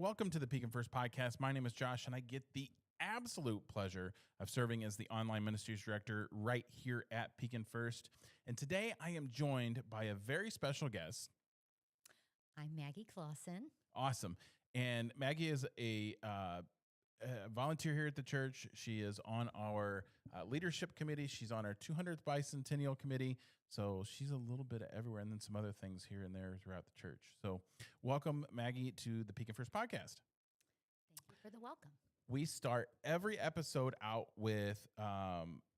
welcome to the Pekin First podcast. My name is Josh, and I get the absolute pleasure of serving as the online ministries director right here at Pekin First. And today I am joined by a very special guest. I'm Maggie Clausen. Awesome. And Maggie is a volunteer here at the church. She is on our leadership committee. She's on our 200th bicentennial committee. So she's a little bit of everywhere, and then some other things here and there throughout the church. So welcome, Maggie, to the Pekin First podcast. Thank you for the welcome. We start every episode out with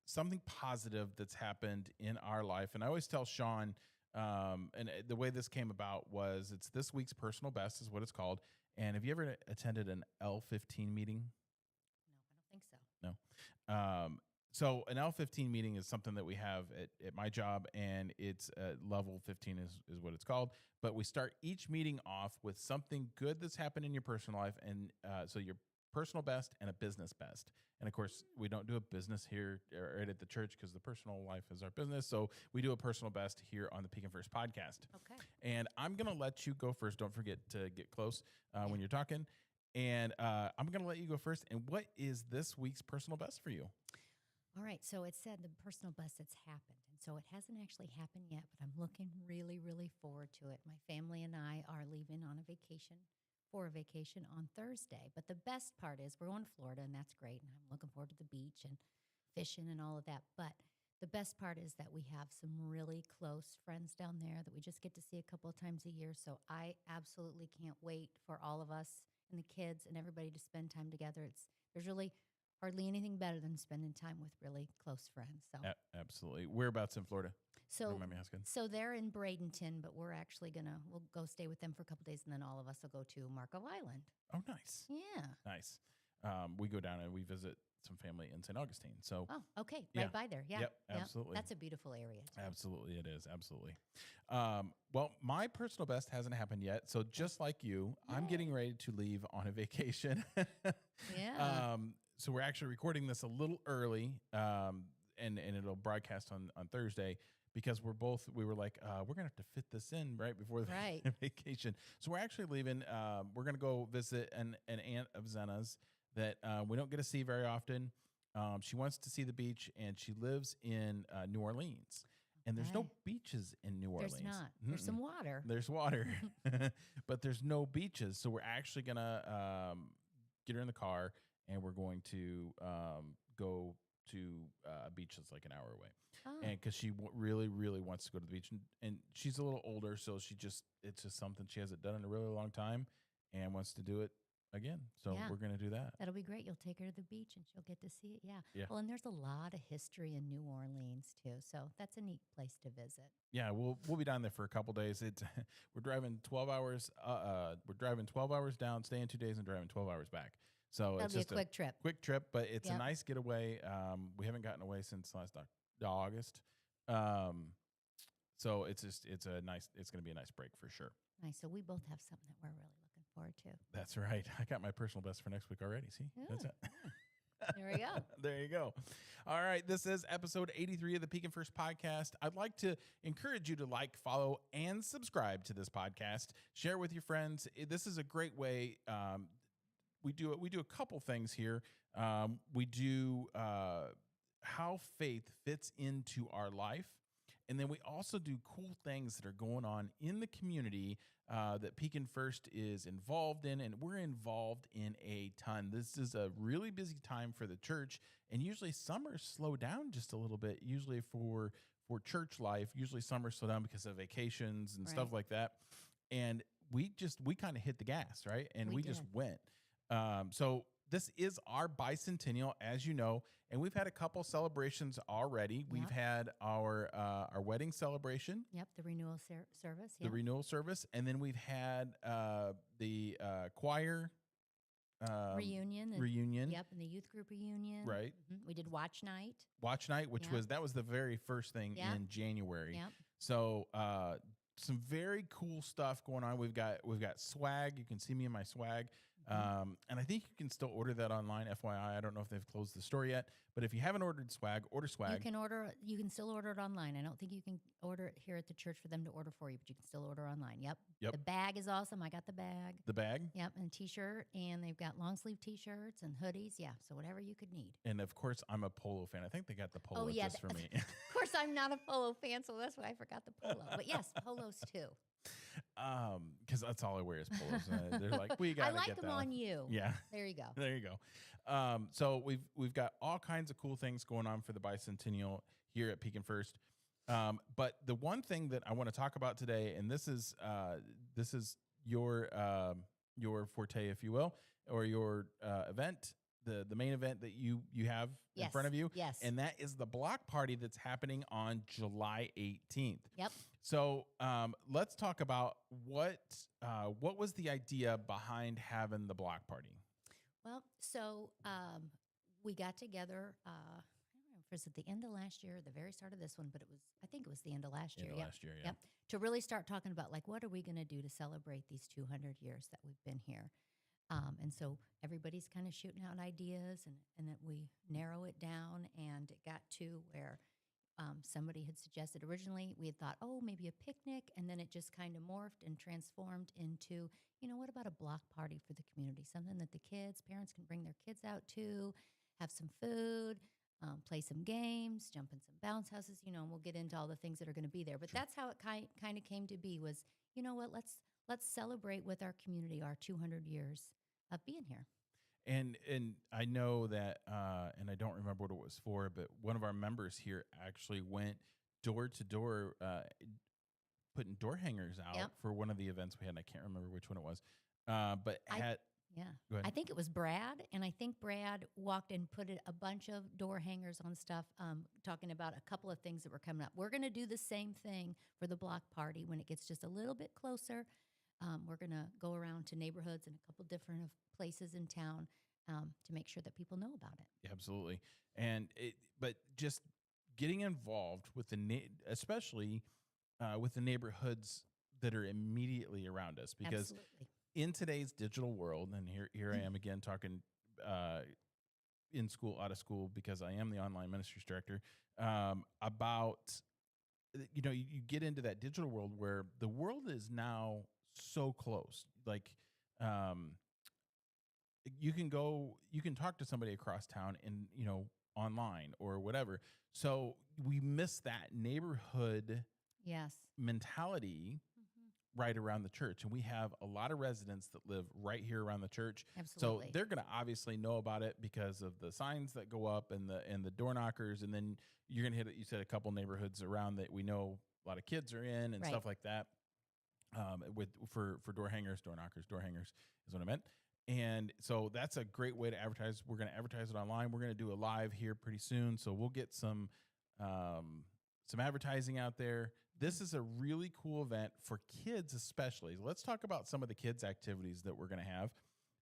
something positive that's happened in our life. And I always tell Sean, and the way this came about was it's this week's personal best is what it's called. And have you ever attended an L15 meeting? No, I don't think so. No. So an L15 meeting is something that we have at my job, and it's level 15 is what it's called. But we start each meeting off with something good that's happened in your personal life, and so your personal best and a business best. And of course, we don't do a business here right at the church because the personal life is our business. So we do a personal best here on the Pekin First podcast. Okay. And I'm going to let you go first. Don't forget to get close when you're talking. And I'm going to let you go first. And what is this week's personal best for you? All right. So it said the personal best that's happened. And so it hasn't actually happened yet, but I'm looking really, really forward to it. My family and I are leaving on a vacation on Thursday. But the best part is we're going to Florida, and that's great. And I'm looking forward to the beach and fishing and all of that. But the best part is that we have some really close friends down there that we just get to see a couple of times a year. So I absolutely can't wait for all of us and the kids and everybody to spend time together. There's really hardly anything better than spending time with really close friends. So Absolutely. Whereabouts in Florida? So, Don't mind me asking. so they're in Bradenton, but we're actually we'll go stay with them for a couple of days, and then all of us will go to Marco Island. Oh, nice. Yeah. Nice. We go down and we visit some family in St. Augustine. So Oh, okay. Yeah. Right by there. Yeah. Yep, Yeah. absolutely. That's a beautiful area, too. Absolutely, it is. Absolutely. Well, my personal best hasn't happened yet. So just like you, I'm getting ready to leave on a vacation. Yeah. So we're actually recording this a little early, and it'll broadcast on Thursday because we were like, we're going to have to fit this in right before the Right. vacation. So we're actually leaving. We're going to go visit an aunt of Zena's that we don't get to see very often. She wants to see the beach, and she lives in New Orleans. And there's no Okay. beaches in New Orleans. There's not. There's some water. There's water, but there's no beaches. So we're actually going to get her in the car, and we're going to go to a beach that's like an hour away. Oh. And because she really, really wants to go to the beach. And she's a little older, so it's just something she hasn't done in a really long time and wants to do it again. So Yeah. we're going to do that. That'll be great. You'll take her to the beach and she'll get to see it. Yeah. Yeah. Well, and there's a lot of history in New Orleans too. So that's a neat place to visit. Yeah, we'll be down there for a couple days. We're driving 12 hours. We're driving 12 hours down, staying 2 days, and driving 12 hours back. So That'll it's be just a quick trip. quick trip, but it's a Yep. nice getaway. We haven't gotten away since last August. So it's going to be a nice break for sure. Nice. So we both have something that we're really looking forward to. That's right. I got my personal best for next week already. See, that's it. There we go. There you go. All right. This is episode 83 of the Pekin First podcast. I'd like to encourage you to like, follow, and subscribe to this podcast. Share with your friends. This is a great way. We do a couple things here. We do how faith fits into our life. And then we also do cool things that are going on in the community that Pekin First is involved in, and we're involved in a ton. This is a really busy time for the church, and usually summers slow down just a little bit, usually for church life. Usually summers slow down because of vacations and stuff Right. like that. And we kind of hit the gas, right? And we just did. went. So this is our bicentennial, as you know, and we've had a couple celebrations already. We've Yep. had our wedding celebration, Yep. The renewal service. the Yep. renewal service, and then we've had the choir Reunion. reunion, Yep. And the youth group reunion. right? We did watch night. Watch night, which Yep. that was the very first thing Yep. in January. Yep. So some very cool stuff going on. We've got swag. You can see me in my swag. And I think you can still order that online. FYI, I don't know if they've closed the store yet, but if you haven't ordered swag, order swag. You can still order it online. I don't think you can order it here at the church for them to order for you, but you can still order online. Yep. Yep. The bag is awesome. I got the bag. The bag. Yep, and t-shirt, and they've got long sleeve t-shirts and hoodies. Yeah, so whatever you could need. And of course, I'm a polo fan. I think they got the polo just for me. Of course, I'm not a polo fan, so that's why I forgot the polo. But yes, polos too. Because that's all I wear is polos. They're like, we got. I like them on you. Yeah. There you go. There you go. So we've got all kinds of cool things going on for the bicentennial here at Pekin First. But the one thing that I want to talk about today, and this is your forte, if you will, or your event, the main event that you have in front of you. Yes. And that is the block party that's happening on July 18th. Yep. So let's talk about what was the idea behind having the block party? Well, so we got together. I don't remember if it was at the end of last year or the very start of this one, but I think it was the end of last year. Last year, yeah. Yep. To really start talking about like what are we going to do to celebrate these 200 years that we've been here. And so everybody's kind of shooting out ideas, and that we narrow it down, and it got to where somebody had suggested originally, we had thought, oh, maybe a picnic, and then it just kind of morphed and transformed into, what about a block party for the community? Something that the parents can bring their kids out to, have some food, play some games, jump in some bounce houses, and we'll get into all the things that are going to be there. But that's how it kind of came to be was, what, let's celebrate with our community our 200 years of being here. And I know that, and I don't remember what it was for, but one of our members here actually went door to door, putting door hangers out for one of the events we had. And I can't remember which one it was, but go ahead. I think it was Brad, and I think Brad walked and put a bunch of door hangers on stuff, talking about a couple of things that were coming up. We're going to do the same thing for the block party when it gets just a little bit closer. We're going to go around to neighborhoods and a couple different places in town to make sure that people know about it. Yeah, absolutely. But just getting involved with especially with the neighborhoods that are immediately around us, because in today's digital world, and here I am again talking in school, out of school, because I am the online ministries director, about, you get into that digital world where the world is now so close. Like, you can talk to somebody across town and, online or whatever. So we miss that neighborhood mentality right around the church. And we have a lot of residents that live right here around the church. Absolutely. So they're going to obviously know about it because of the signs that go up and the door knockers. And then you're going to hit, you said, a couple neighborhoods around that we know a lot of kids are in and stuff like that. For door hangers is what I meant. And so that's a great way to advertise. We're going to advertise it online. We're going to do a live here pretty soon. So we'll get some advertising out there. This is a really cool event for kids, especially. Let's talk about some of the kids' activities that we're going to have.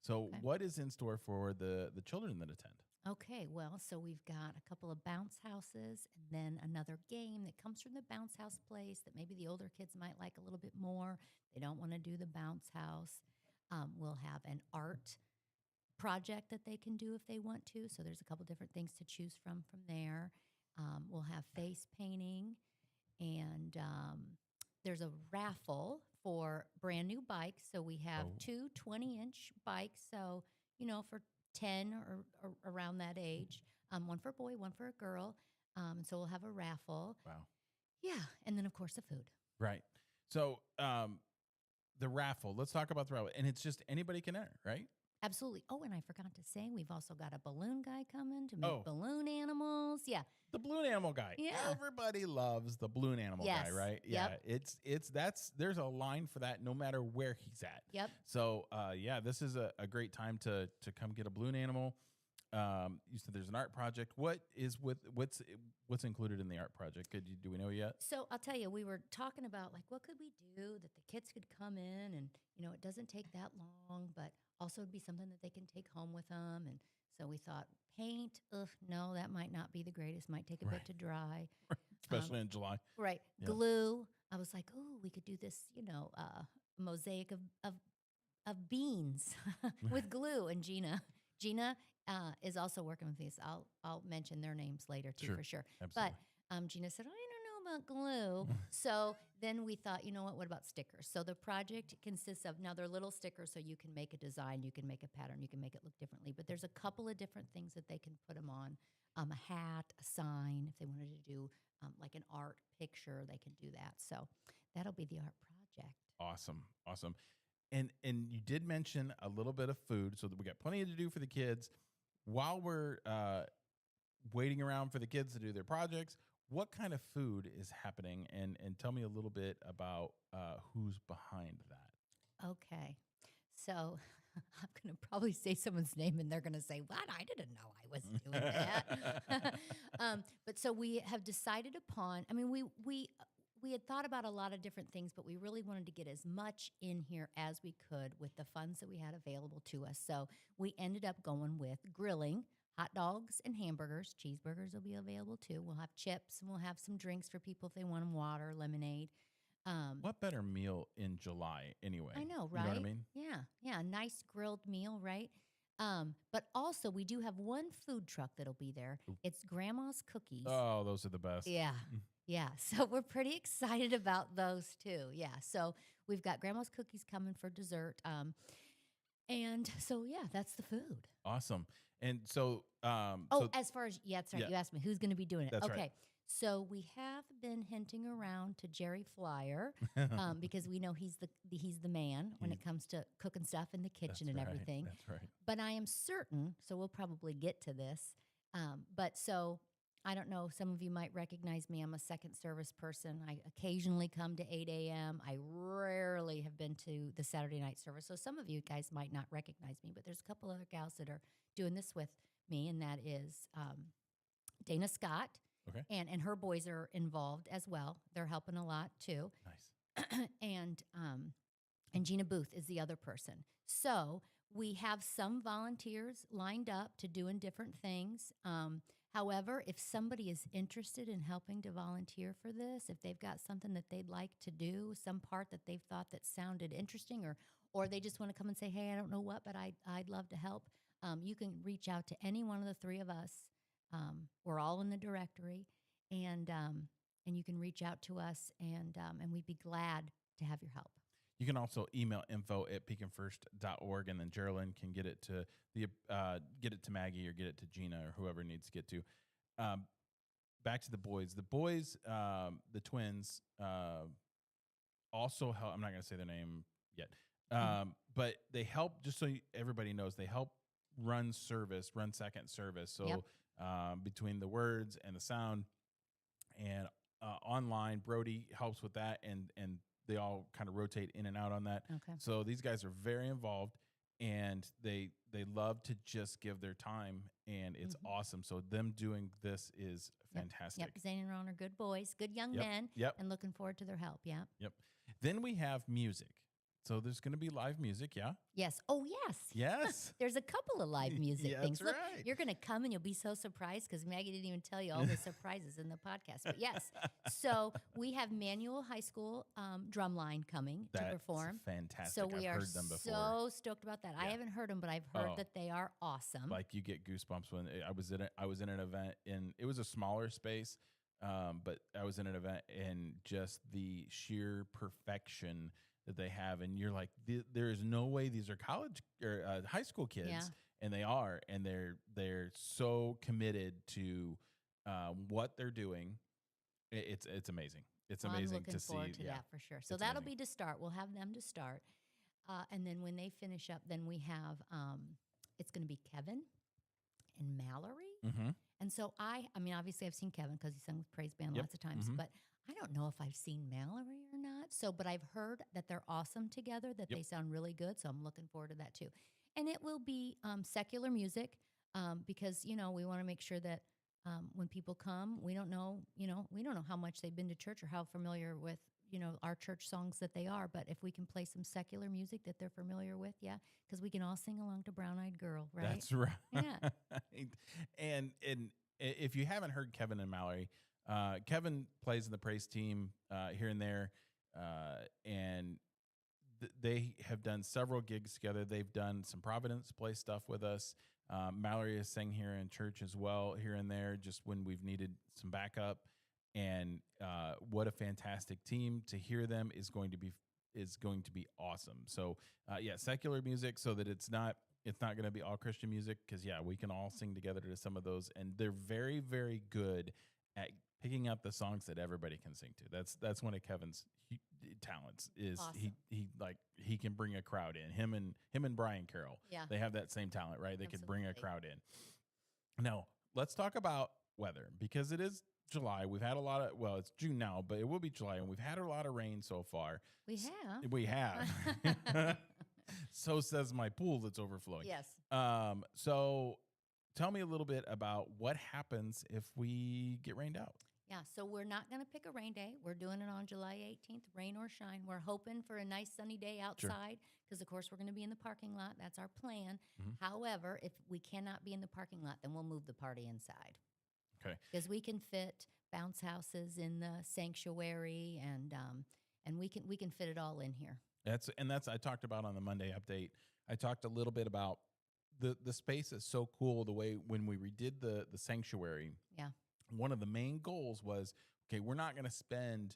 So what is in store for the children that attend? Okay, well, so we've got a couple of bounce houses and then another game that comes from the bounce house place that maybe the older kids might like a little bit more. They don't want to do the bounce house. We'll have an art project that they can do if they want to. So there's a couple different things to choose from there. We'll have face painting, and there's a raffle for brand new bikes. So we have two 20-inch bikes. So, for 10 or around that age, one for a boy, one for a girl. And so we'll have a raffle. Wow. Yeah. And then, of course, the food. Right. So the raffle, let's talk about the raffle. And it's just anybody can enter, right? Absolutely. Oh, and I forgot to say, we've also got a balloon guy coming to make balloon animals. Yeah. The balloon animal guy. Yeah. Everybody loves the balloon animal guy, right? Yep. Yeah. There's a line for that no matter where he's at. Yep. So, this is a great time to come get a balloon animal. You said there's an art project. What's included in the art project? Do we know yet? So I'll tell you, we were talking about like, what could we do that the kids could come in and, it doesn't take that long, but also it'd be something that they can take home with them. And so we thought paint, no, that might not be the greatest, might take a bit to dry. Especially in July. Right. Yeah. Glue. I was like, we could do this, mosaic of of beans with glue. And Gina is also working with these. I'll mention their names later too, Sure. for sure. Absolutely. But Gina said, I don't know about glue. So then we thought, you know what about stickers? So the project consists of, now they're little stickers, so you can make a design, you can make a pattern, you can make it look differently. But there's a couple of different things that they can put them on. A hat, a sign. If they wanted to do like an art picture, they can do that. So that'll be the art project. Awesome. Awesome. And you did mention a little bit of food, so that we got plenty to do for the kids. While we're waiting around for the kids to do their projects, what kind of food is happening? And tell me a little bit about who's behind that. Okay. So I'm going to probably say someone's name and they're going to say, what? I didn't know I was doing that. But so we have decided upon, I mean, we had thought about a lot of different things, but we really wanted to get as much in here as we could with the funds that we had available to us. So we ended up going with grilling, hot dogs and hamburgers. Cheeseburgers will be available too. We'll have chips and we'll have some drinks for people if they want them, water, lemonade. What better meal in July anyway? I know, right? You know what I mean? Yeah, a nice grilled meal, right? But also we do have one food truck that'll be there. Ooh. It's Grandma's Cookies. Oh, those are the best. Yeah. Yeah. So we're pretty excited about those too. Yeah. So we've got Grandma's Cookies coming for dessert. And so, yeah, that's the food. Awesome. And so, As far as, that's right. Yeah. You asked me who's going to be doing it. That's okay. right. So we have been hinting around to Jerry Flyer because we know he's the man when it comes to cooking stuff in the kitchen and everything. That's right. But I am certain, so we'll probably get to this. But so I don't know, some of you might recognize me. I'm a second service person. I occasionally come to 8 a.m. I rarely have been to the Saturday night service. So some of you guys might not recognize me, but there's a couple other gals that are doing this with me, and that is Dana Scott. Okay. And her boys are involved as well. They're helping a lot too. Nice. and Gina Booth is the other person. So we have some volunteers lined up to doing different things. However, if somebody is interested in helping to volunteer for this, if they've got something that they'd like to do, some part that they've thought that sounded interesting, or they just want to come and say, hey, I don't know what, but I'd love to help, you can reach out to any one of the three of us. We're all in the directory, and you can reach out to us, and we'd be glad to have your help. You can also email info@pekinfirst.org, and then Geraldine can get it to Maggie or get it to Gina or whoever needs to get to. Back to the boys. The boys, the twins, also help. I'm not going to say their name yet, but they help. Just so everybody knows, they help run second service. So Yep. Between the words and the sound, and online, Brody helps with that, and they all kind of rotate in and out on that. Okay. So these guys are very involved, and they love to just give their time, and it's awesome. So them doing this is fantastic. Yep. Zane and Ron are good boys, good young Yep. men, Yep. and looking forward to their help. Yeah. Yep. Then we have music. So there's going to be live music, yeah? Yes. Oh, yes. Yes. There's a couple of live music Yeah, things. that's Look, right. you're going to come and you'll be so surprised because Maggie didn't even tell you all the surprises in the podcast. But yes, so we have Manual High School Drumline coming to That's perform. fantastic. So we I've are heard them before. so stoked about that. I Yeah. haven't heard them, but I've heard Oh. that they are awesome. Like you get goosebumps when I was in an event, and it was a smaller space, but I was in an event, and just the sheer perfection that they have, and you're like, there is no way these are college or high school kids, Yeah. and they are, and they're so committed to what they're doing. It's amazing. It's Well, amazing I'm looking to forward see. to that for sure. So It's that'll amazing. be to start. We'll have them to start. And then when they finish up, then we have, it's going to be Kevin and Mallory. Mm-hmm. And so I mean, obviously I've seen Kevin because he sung with Praise Band Yep. lots of times, Mhm. but I don't know if I've seen Mallory or not. So, but I've heard that they're awesome together, that Yep. they sound really good. So I'm looking forward to that too. And it will be secular music because, we want to make sure that when people come, we don't know how much they've been to church or how familiar with, our church songs that they are. But if we can play some secular music that they're familiar with, yeah, because we can all sing along to Brown Eyed Girl, right? That's right. Yeah. and if you haven't heard Kevin and Mallory, Kevin plays in the praise team here and there, and they have done several gigs together. They've done some Providence Place stuff with us. Mallory has sang here in church as well, here and there, just when we've needed some backup. And what a fantastic team! To hear them is going to be awesome. So yeah, secular music, so that it's not going to be all Christian music, because yeah, we can all sing together to some of those, and they're very, very good at picking up the songs that everybody can sing to. That's one of Kevin's talents. Is Awesome. he can bring a crowd in. Him and Brian Carroll. Yeah. They have that same talent, right? They could bring a Absolutely. crowd in. Now let's talk about weather, because it is July. We've had a lot of, well, it's June now, but it will be July, and we've had a lot of rain so far. We have. We have. So says my pool that's overflowing. Yes. So tell me a little bit about what happens if we get rained out. Yeah, so we're not going to pick a rain day. We're doing it on July 18th, rain or shine. We're hoping for a nice sunny day outside because, of course, we're going to be in the parking lot. That's our plan. Mhm. However, if we cannot be in the parking lot, then we'll move the party inside. Okay. Because we can fit bounce houses in the sanctuary, and we can fit it all in here. That's I talked about on the Monday update. I talked a little bit about the space is so cool. The way when we redid the sanctuary, Yeah. one of the main goals was, okay, we're not going to spend,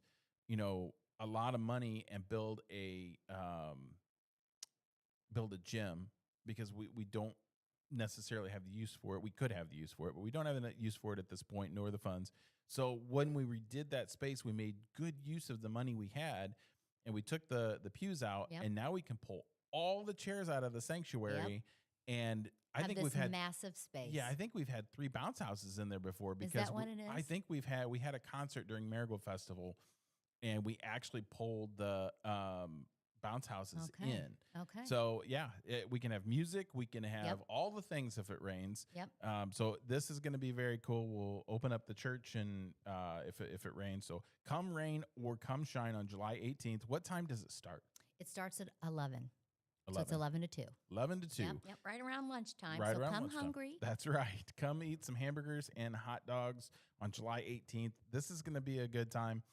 a lot of money and build a gym, because we don't necessarily have the use for it. We could have the use for it, but we don't have the use for it at this point, nor the funds. So when we redid that space, we made good use of the money we had, and we took the pews out, Yep. and now we can pull all the chairs out of the sanctuary. And I Have think this we've had massive space. yeah, I think we've had 3 bounce houses in there before, because that what it I is? think we had a concert during Marigold Festival, and we actually pulled the bounce houses Okay. in. Okay. So yeah, we can have music, we can have Yep. all the things if it rains. Yep. So this is going to be very cool. We'll open up the church, and if it rains, so come rain or come shine on July 18th. What time does it start? It starts at 11. 11. So it's 11 to 2. 11 to 2. Yep, right around lunchtime. Right so around come lunchtime. hungry. That's right. Come eat some hamburgers and hot dogs on July 18th. This is going to be a good time.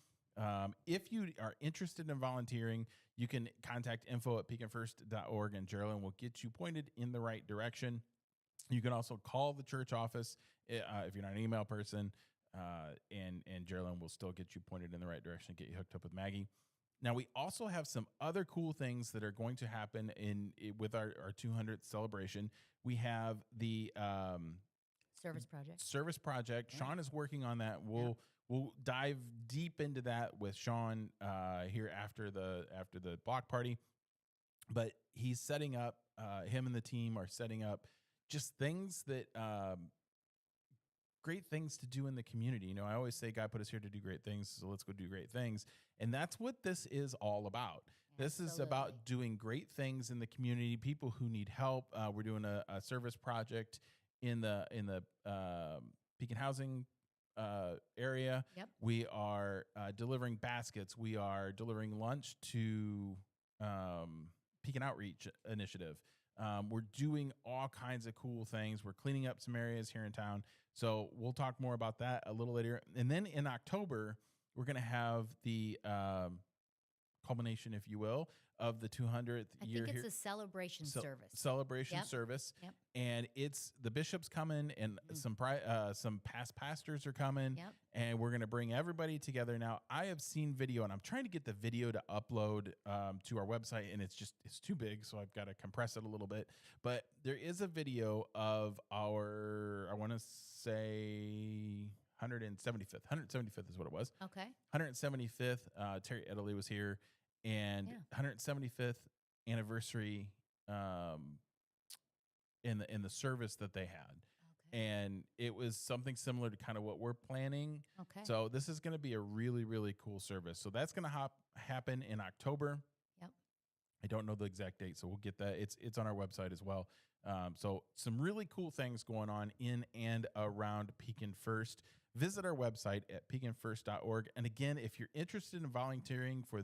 If you are interested in volunteering, you can contact info@peakinfirst.org, and Geraldine will get you pointed in the right direction. You can also call the church office if you're not an email person, and Geraldine will still get you pointed in the right direction, get you hooked up with Maggie. Now, we also have some other cool things that are going to happen with our 200th celebration. We have the Service project. service project. Yeah. Sean is working on that. We'll dive deep into that with Sean here after the block party. But he's setting up. Him and the team are setting up just things that great things to do in the community. I always say God put us here to do great things, so let's go do great things. And that's what this is all about. This is about Absolutely. doing great things in the community, people who need help. We're doing a service project in the Pekin Housing area. Yep. We are delivering baskets. We are delivering lunch to Pekin Outreach Initiative. We're doing all kinds of cool things. We're cleaning up some areas here in town. So we'll talk more about that a little later. And then in October, we're going to have the culmination, if you will, of the 200th I year think here. it's a celebration service. Celebration Yep. service. Yep. And it's the bishop's coming, and some past pastors are coming. Yep. And we're going to bring everybody together. Now, I have seen video, and I'm trying to get the video to upload to our website, and it's too big, so I've got to compress it a little bit. But there is a video of our, I want to say 175th. 175th is what it was. Okay. 175th. Terry Italy was here, and Yeah. 175th anniversary in the service that they had. Okay. And it was something similar to kind of what we're planning. Okay. So this is going to be a really, really cool service. So that's going to happen in October. Yep. I don't know the exact date, so we'll get that. It's on our website as well. So some really cool things going on in and around Pekin First. Visit our website at peakinfirst.org. And again, if you're interested in volunteering for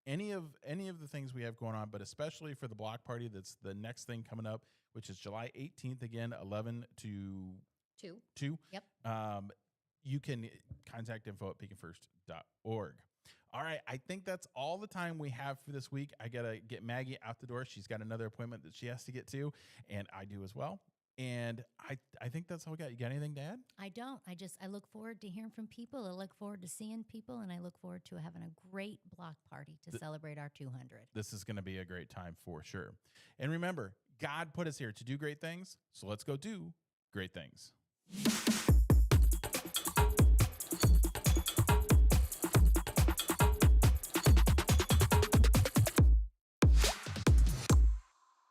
any of the things we have going on, but especially for the block party, that's the next thing coming up, which is July 18th, again, 11 to 2. Yep. You can contact info@peakinfirst.org. All right. I think that's all the time we have for this week. I got to get Maggie out the door. She's got another appointment that she has to get to, and I do as well. And I think that's all we got. You got anything to add? I don't. I look forward to hearing from people. I look forward to seeing people, and I look forward to having a great block party to celebrate our 200. This is going to be a great time for sure. And remember, God put us here to do great things. So let's go do great things.